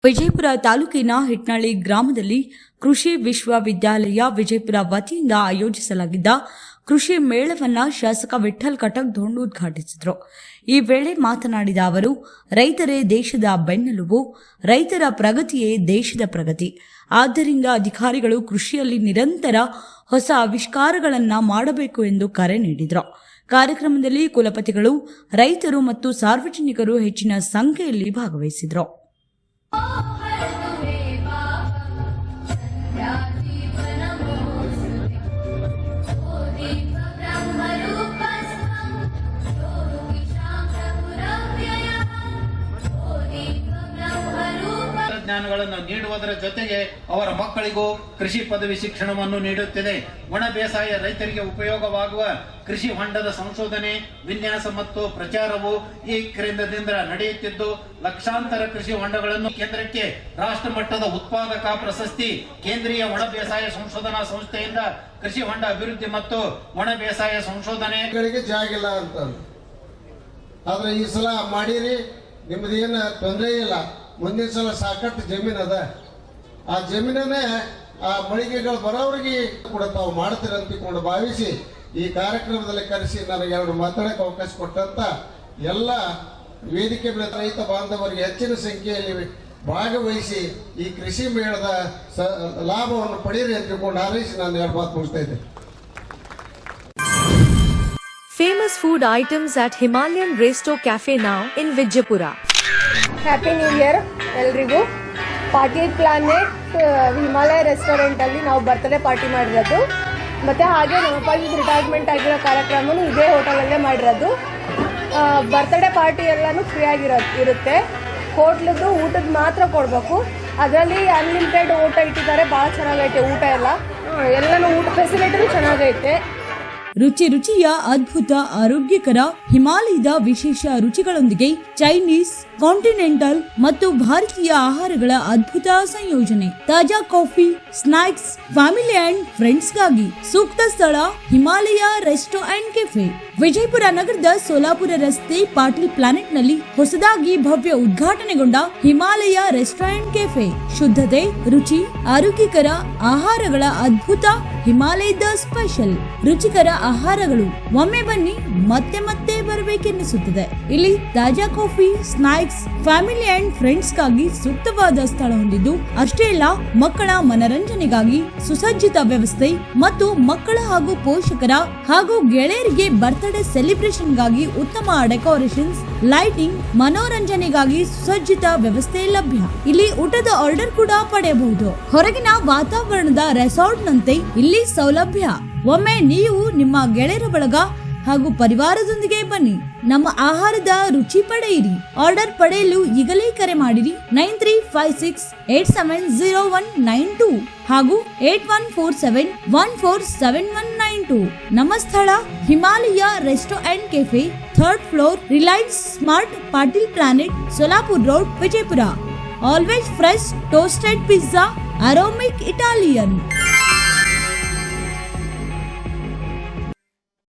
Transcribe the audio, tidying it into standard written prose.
ವಿಜಯಪುರ ತಾಲೂಕಿನ ಹಿಟ್ನಳ್ಳಿ ಗ್ರಾಮದಲ್ಲಿ ಕೃಷಿ ವಿಶ್ವವಿದ್ಯಾಲಯ ವಿಜಯಪುರ ವತಿಯಿಂದ ಆಯೋಜಿಸಲಾಗಿದ್ದ ಕೃಷಿ ಮೇಳವನ್ನು ಶಾಸಕ ವಿಠ್ಠಲ್ ಕಟಕ್ದೊಂಡು ಉದ್ಘಾಟಿಸಿದರು. ಈ ವೇಳೆ ಮಾತನಾಡಿದ ಅವರು, ರೈತರೇ ದೇಶದ ಬೆನ್ನೆಲುಬು, ರೈತರ ಪ್ರಗತಿಯೇ ದೇಶದ ಪ್ರಗತಿ. ಆದ್ದರಿಂದ ಅಧಿಕಾರಿಗಳು ಕೃಷಿಯಲ್ಲಿ ನಿರಂತರ ಹೊಸ ಆವಿಷ್ಕಾರಗಳನ್ನು ಮಾಡಬೇಕು ಎಂದು ಕರೆ ನೀಡಿದರು. ಕಾರ್ಯಕ್ರಮದಲ್ಲಿ ಕುಲಪತಿಗಳು, ರೈತರು ಮತ್ತು ಸಾರ್ವಜನಿಕರು ಹೆಚ್ಚಿನ ಸಂಖ್ಯೆಯಲ್ಲಿ ಭಾಗವಹಿಸಿದರು. ಜ್ಞಾನಗಳನ್ನು ನೀಡುವುದರ ಜೊತೆಗೆ ಅವರ ಮಕ್ಕಳಿಗೂ ಕೃಷಿ ಪದವಿ ಶಿಕ್ಷಣವನ್ನು ನೀಡುತ್ತಿದೆ. ಒಣ ಬೇಸಾಯ ರೈತರಿಗೆ ಉಪಯೋಗವಾಗುವ ಕೃಷಿ ಹೊಂಡದ ಸಂಶೋಧನೆ, ವಿನ್ಯಾಸ ಮತ್ತು ಪ್ರಚಾರವು ಈ ಕೇಂದ್ರದಿಂದ ನಡೆಯುತ್ತಿದ್ದು, ಲಕ್ಷಾಂತರ ಕೃಷಿ ಹೊಂಡಗಳನ್ನು ಕೇಂದ್ರಕ್ಕೆ ರಾಷ್ಟ್ರ ಮಟ್ಟದ ಉತ್ಪಾದಕ ಪ್ರಶಸ್ತಿ ಕೇಂದ್ರೀಯ ಒಣ ಬೇಸಾಯ ಸಂಶೋಧನಾ ಸಂಸ್ಥೆಯಿಂದ ಕೃಷಿ ಹೊಂಡ ಅಭಿವೃದ್ಧಿ ಮತ್ತು ಒಣ ಬೇಸಾಯ ಸಂಶೋಧನೆಗಳಿಗೆ ಜಾಗಿಲ್ಲ ಅಂತ. ಆದ್ರೆ ಈ ಸಲ ಮಾಡಿರಿ, ನಿಮ್ದೇನು ತೊಂದರೆ ಇಲ್ಲ. ಮುಂದಿನ ಸಲ ಸಾಕಷ್ಟು ಜಮೀನು ಅದ. ಆ ಜಮೀನನ್ನೇ ಆ ಮಳಿಗೆಗಳು ಬರೋವ್ರಿಗೆ ಕೂಡ ತಾವು ಮಾಡ್ತೀರ ಅಂತಿಕೊಂಡು ಭಾವಿಸಿ ಈ ಕಾರ್ಯಕ್ರಮದಲ್ಲಿ ಕರೆಸಿ ನನಗೆ ಎರಡು ಮಾತಾಡಕ್ಕೆ ಅವಕಾಶ ಕೊಟ್ಟಂತ ಎಲ್ಲ ವೇದಿಕೆ ಮೇಲೆ ರೈತ ಬಾಂಧವರಿಗೆ ಹೆಚ್ಚಿನ ಸಂಖ್ಯೆಯಲ್ಲಿ ಭಾಗವಹಿಸಿ ಈ ಕೃಷಿ ಮೇಳದ ಲಾಭವನ್ನು ಪಡೆಯಿರಿ ಅಂತಿಕೊಂಡು ಹಾರೈಸಿ ನಾನು ಎರಡು ಮಾತು ಮುಗಿಸ್ತಾ ಇದ್ದೆ. Famous food items at Himalayan Resto Cafe now in Vijaypura. Happy new year ಎಲ್ರಿಗೂ. ಪಾರ್ಟಿ ಪ್ಲಾನೆಟ್ ಹಿಮಾಲಯ ರೆಸ್ಟೋರೆಂಟ್ ಅಲ್ಲಿ ನಾವು ಬರ್ತ್ಡೇ ಪಾರ್ಟಿ ಮಾಡಿರೋದು. ಮತ್ತೆ ಹಾಗೆ ನಮ್ಮ ಅಪ್ಪಾಜಿ ರಿಟೈರ್ಮೆಂಟ್ ಆಗಿರೋ ಕಾರ್ಯಕ್ರಮನು ಇದೇ ಹೋಟೆಲಲ್ಲೇ ಮಾಡಿರೋದು. ಬರ್ತ್ಡೇ ಪಾರ್ಟಿ ಎಲ್ಲಾನು ಫ್ರೀ ಇರುತ್ತೆ. ಹೋಟ್ಲದ್ದು ಊಟದ ಮಾತ್ರ ಕೊಡಬೇಕು. ಅದರಲ್ಲಿ ಅನ್ಲಿಮಿಟೆಡ್ ಊಟ ಇಟ್ಟಿದ್ದಾರೆ. ಭಾಳ ಚೆನ್ನಾಗೈತೆ ಊಟ ಎಲ್ಲಾನು ಊಟ ಫೆಸಿಲಿಟಿನೂ ಚೆನ್ನಾಗೈತೆ. ರುಚಿ ರುಚಿಯ ಅದ್ಭುತ ಆರೋಗ್ಯಕರ ಹಿಮಾಲಯದ ವಿಶೇಷ ರುಚಿಗಳೊಂದಿಗೆ ಚೈನೀಸ್, ಕಾಂಟಿನೆಂಟಲ್ ಮತ್ತು ಭಾರತೀಯ ಆಹಾರಗಳ ಅದ್ಭುತ ಸಂಯೋಜನೆ. ತಾಜಾ ಕಾಫಿ, ಸ್ನಾಕ್ಸ್, ಫ್ಯಾಮಿಲಿ ಅಂಡ್ ಫ್ರೆಂಡ್ಸ್ಗಾಗಿ ಸೂಕ್ತ ಸ್ಥಳ Himalaya resto and cafe, Vijayapura ನಗರದ ಸೋಲಾಪುರ ರಸ್ತೆ ಪಾಟೀಲ್ ಪ್ಲಾನೆಟ್ ನಲ್ಲಿ ಹೊಸದಾಗಿ ಭವ್ಯ ಉದ್ಘಾಟನೆಗೊಂಡ ಹಿಮಾಲಯ ರೆಸ್ಟೋ ಅಂಡ್ ಕೆಫೆ. ಶುದ್ಧತೆ, ರುಚಿ, ಆರೋಗ್ಯಕರ ಆಹಾರಗಳ ಅದ್ಭುತ ಹಿಮಾಲಯದ ಸ್ಪೆಷಲ್ ರುಚಿಕರ ಆಹಾರಗಳು. ಒಮ್ಮೆ ಬನ್ನಿ, ಮತ್ತೆ ಮತ್ತೆ ಬರಬೇಕೆನ್ನಿಸುತ್ತದೆ. ಇಲ್ಲಿ ತಾಜಾ coffee, snacks, family and friends ಗಾಗಿ ಸೂಕ್ತವಾದ ಸ್ಥಳ ಹೊಂದಿದ್ದು ಅಷ್ಟೇ ಅಲ್ಲ, ಮಕ್ಕಳ ಮನರಂಜನೆಗಾಗಿ ಸುಸಜ್ಜಿತ ವ್ಯವಸ್ಥೆ ಮತ್ತು ಮಕ್ಕಳ ಹಾಗೂ ಪೋಷಕರ ಹಾಗೂ ಗೆಳೆಯರಿಗೆ ಬರ್ತ್ಡೇ ಸೆಲೆಬ್ರೇಷನ್ ಗಾಗಿ ಉತ್ತಮ ಡೆಕೋರೇಷನ್ಸ್, ಲೈಟಿಂಗ್, ಮನೋರಂಜನೆಗಾಗಿ ಸುಸಜ್ಜಿತ ವ್ಯವಸ್ಥೆ ಲಭ್ಯ. ಇಲ್ಲಿ ಊಟದ ಆರ್ಡರ್ ಕೂಡ ಪಡೆಯಬಹುದು. ಹೊರಗಿನ ವಾತಾವರಣದ ರೆಸಾರ್ಟ್ ನಂತೆ ಇಲ್ಲಿ ಸೌಲಭ್ಯ. ಒಮ್ಮೆ ನೀವು ನಿಮ್ಮ ಗೆಳೆಯರ ಬಳಗ ಹಾಗೂ ಪರಿವಾರದೊಂದಿಗೆ ಬನ್ನಿ, ನಮ್ಮ ಆಹಾರದ ರುಚಿ ಪಡೆಯಿರಿ. ಆರ್ಡರ್ ಪಡೆಯಲು ಈಗಲೇ ಕರೆ ಮಾಡಿರಿ 9356870192 ಹಾಗೂ 8147147192. ನಮ್ಮ ಸ್ಥಳ Himalaya resto and cafe, 3rd floor, Reliance smart, Patil planet, Solapur road, Vijayapura. Always fresh toasted pizza, aromic Italian.